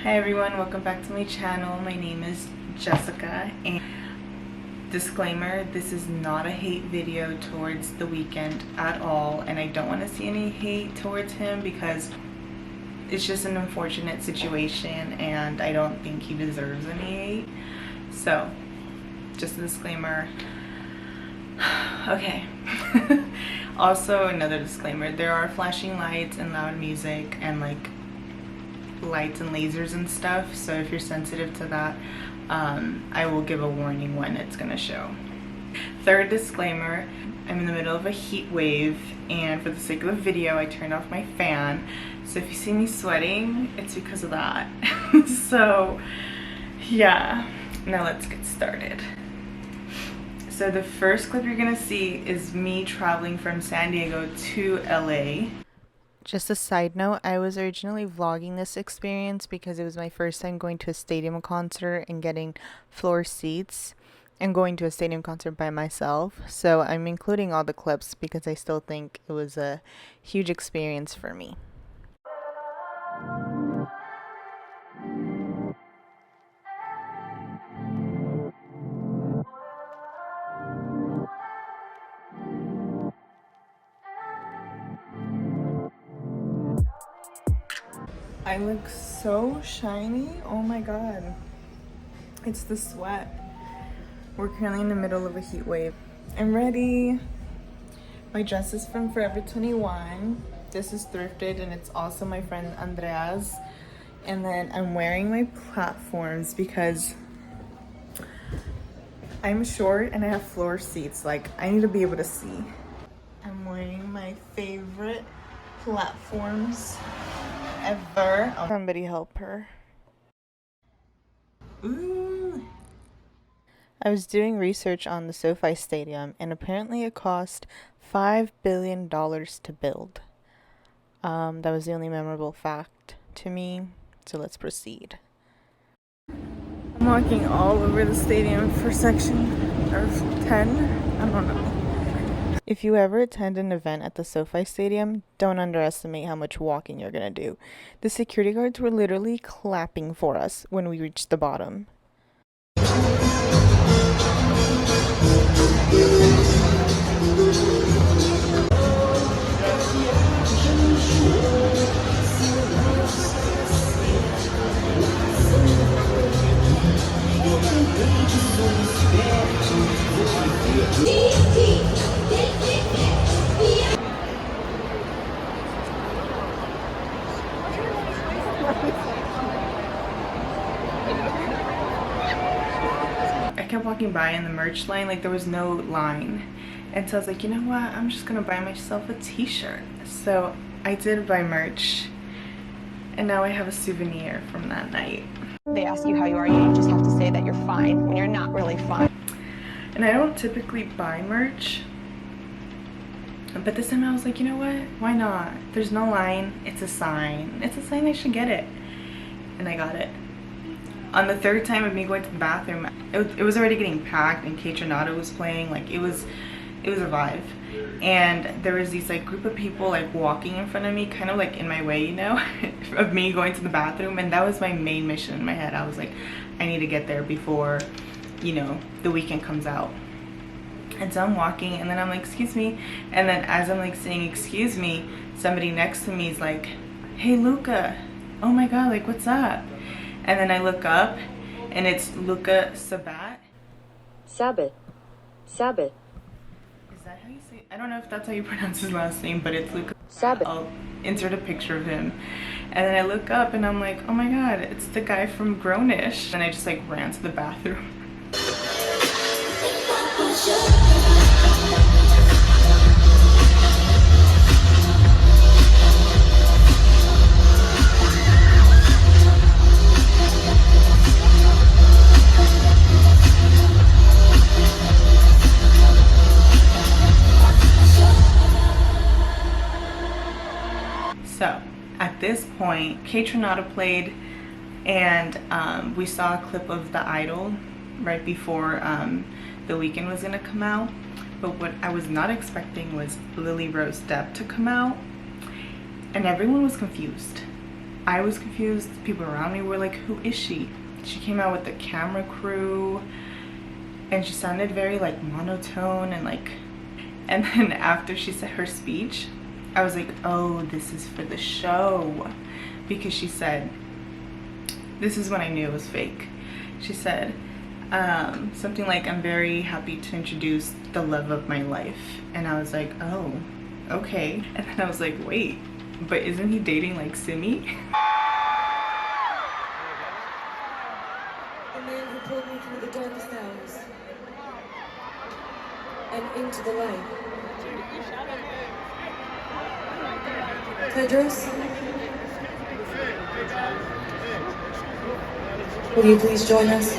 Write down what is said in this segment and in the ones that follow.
Hi everyone, welcome back to my channel. My name is Jessica, and disclaimer, this is not a hate video towards The Weeknd at all, and I don't want to see any hate towards him because it's just an unfortunate situation and I don't think he deserves any hate. So, just a disclaimer. Okay. Also, another disclaimer, there are flashing lights and loud music and like lights and lasers and stuff, so if you're sensitive to that, I will give a warning when it's gonna show. Third disclaimer, I'm in the middle of a heat wave, and for the sake of the video I turned off my fan, so if you see me sweating, it's because of that. So yeah, now let's get started. So the first clip you're gonna see is me traveling from San Diego to LA. Just a side note, I was originally vlogging this experience because it was my first time going to a stadium concert and getting floor seats and going to a stadium concert by myself. So I'm including all the clips because I still think it was a huge experience for me. I look so shiny. Oh my god. It's the sweat. We're currently in the middle of a heat wave. I'm ready. My dress is from Forever 21. This is thrifted and it's also my friend Andrea's. And then I'm wearing my platforms because I'm short and I have floor seats. Like, I need to be able to see. I'm wearing my favorite platforms ever. Oh, somebody help her. Ooh. I was doing research on the SoFi Stadium, and apparently it cost $5 billion to build. That was the only memorable fact to me, so let's proceed. I'm walking all over the stadium for section 10. I don't know. If you ever attend an event at the SoFi Stadium, don't underestimate how much walking you're gonna do. The security guards were literally clapping for us when we reached the bottom. I kept walking by in the merch line, like there was no line, and so I was like, you know what, I'm just gonna buy myself a t-shirt. So I did buy merch, and now I have a souvenir from that night. They ask you how you are, you just have to say that you're fine when you're not really fine. And I don't typically buy merch, but this time I was like, you know what, why not? There's no line, it's a sign I should get it, and I got it. On the third time of me going to the bathroom, it was already getting packed and Kate was playing. Like it was a vibe. And there was these like group of people like walking in front of me, kind of like in my way, you know, of me going to the bathroom. And that was my main mission in my head. I was like, I need to get there before, you know, The Weeknd comes out. And so I'm walking and then I'm like, excuse me. And then as I'm like saying, excuse me, somebody next to me is like, hey, Luca. Oh my God, like what's up? And then I look up, and it's Luca Sabat. Sabbath. Sabbath. Is that how you say it? I don't know if that's how you pronounce his last name, but it's Luca Sabat. I'll insert a picture of him. And then I look up, and I'm like, oh my God, it's the guy from Grownish. And I just like ran to the bathroom. So at this point, Kate played, and we saw a clip of The Idol right before The Weeknd was gonna come out. But what I was not expecting was Lily Rose Depp to come out, and everyone was confused. I was confused. People around me were like, who is she? She came out with the camera crew and she sounded very like monotone and like, and then after she said her speech, I was like, oh, this is for the show. Because she said, this is when I knew it was fake. She said something like, I'm very happy to introduce the love of my life. And I was like, oh, okay. And then I was like, wait, but isn't he dating like Simi? The man who pulled me through the darkest hours and into the light. Tedros, will you please join us? I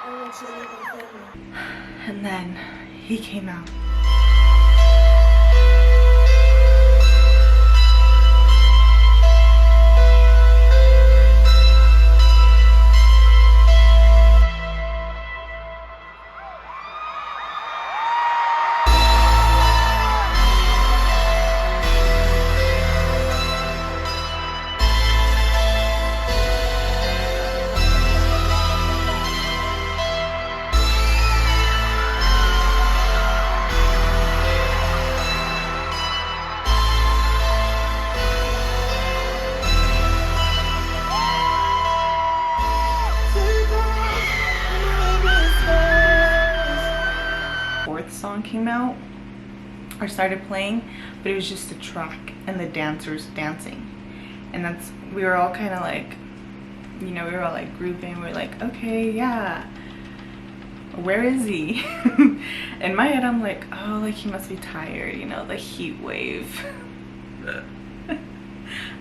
want you to meet my family. And then he came out. Song came out or started playing, but it was just a track and the dancers dancing, and that's, we were all kind of like, you know, we were all like grouping, we were like, okay, yeah, where is he? In my head I'm like, oh, like he must be tired, you know, the heat wave.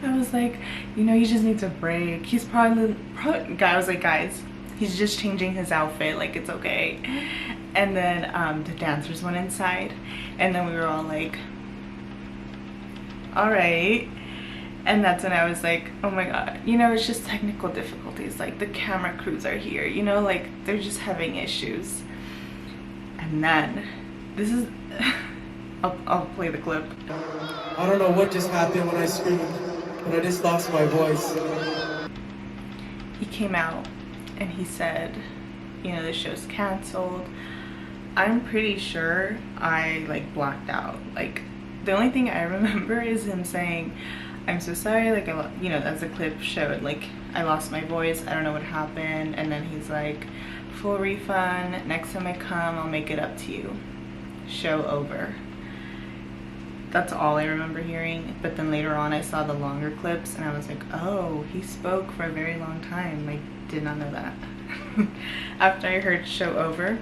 I was like, you know, he just needs a break. He's probably I was like, guys, he's just changing his outfit, like it's okay. And then the dancers went inside, and then we were all like, all right. And that's when I was like, oh my god, you know, it's just technical difficulties, like the camera crews are here, you know, like they're just having issues. And then this is I'll play the clip. I don't know what just happened when I screamed, but I just lost my voice. He came out and he said, you know, the show's canceled. I'm pretty sure I like blacked out. Like the only thing I remember is him saying, I'm so sorry, like you know, as the clip showed, like I lost my voice, I don't know what happened. And then he's like, full refund, next time I come I'll make it up to you, show over. That's all I remember hearing. But then later on I saw the longer clips and I was like, oh, he spoke for a very long time. I did not know that. After I heard show over,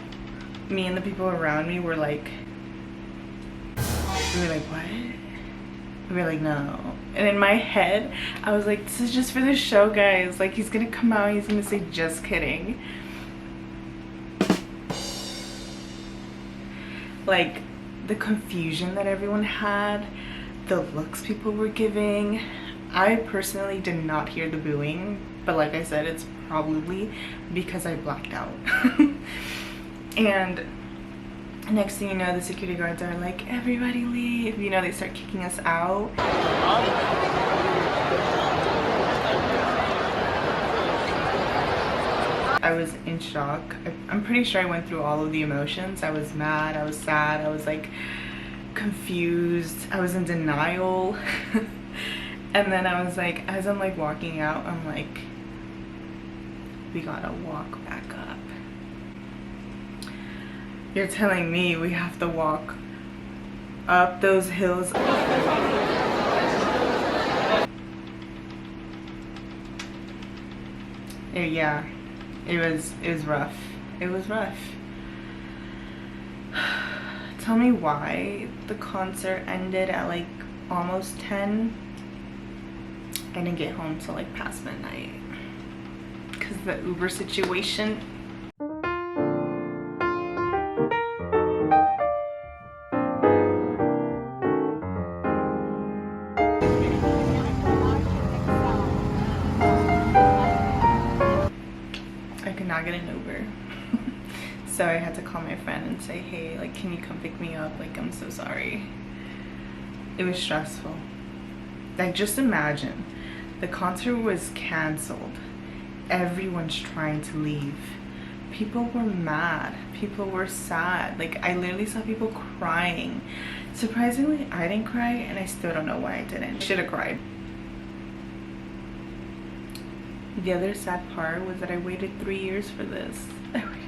me and the people around me were like, what? We were like, no. And in my head I was like, this is just for the show, guys, like he's gonna come out, he's gonna say just kidding. Like the confusion that everyone had, the looks people were giving. I personally did not hear the booing, but like I said, it's probably because I blacked out. And next thing you know, the security guards are like, everybody leave, you know, they start kicking us out. I was in shock. I'm pretty sure I went through all of the emotions. I was mad, I was sad, I was like confused, I was in denial. And then I was like, as I'm like walking out, I'm like, we gotta walk back up. You're telling me we have to walk up those hills? Yeah, it was rough. It was rough. Tell me why the concert ended at like almost 10. I didn't get home till like past midnight because the Uber situation. I could not get an Uber. So I had to call my friend and say, hey, like, can you come pick me up? Like, I'm so sorry. It was stressful. Like, just imagine, the concert was canceled. Everyone's trying to leave. People were mad. People were sad. Like, I literally saw people crying. Surprisingly, I didn't cry, and I still don't know why I didn't. I should have cried. The other sad part was that I waited 3 years for this. I waited 3 years.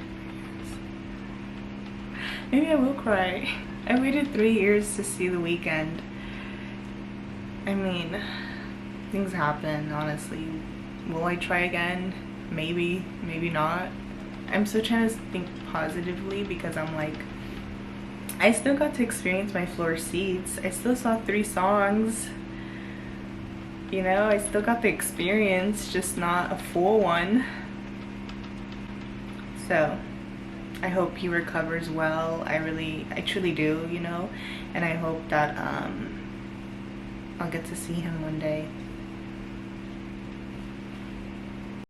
Maybe I will cry. I waited 3 years to see The Weeknd. I mean, things happen, honestly. Will I try again? Maybe, maybe not. I'm still trying to think positively because I'm like, I still got to experience my floor seats. I still saw 3 songs. You know, I still got the experience, just not a full one. So, I hope he recovers well. I truly do, you know. And I hope that I'll get to see him one day.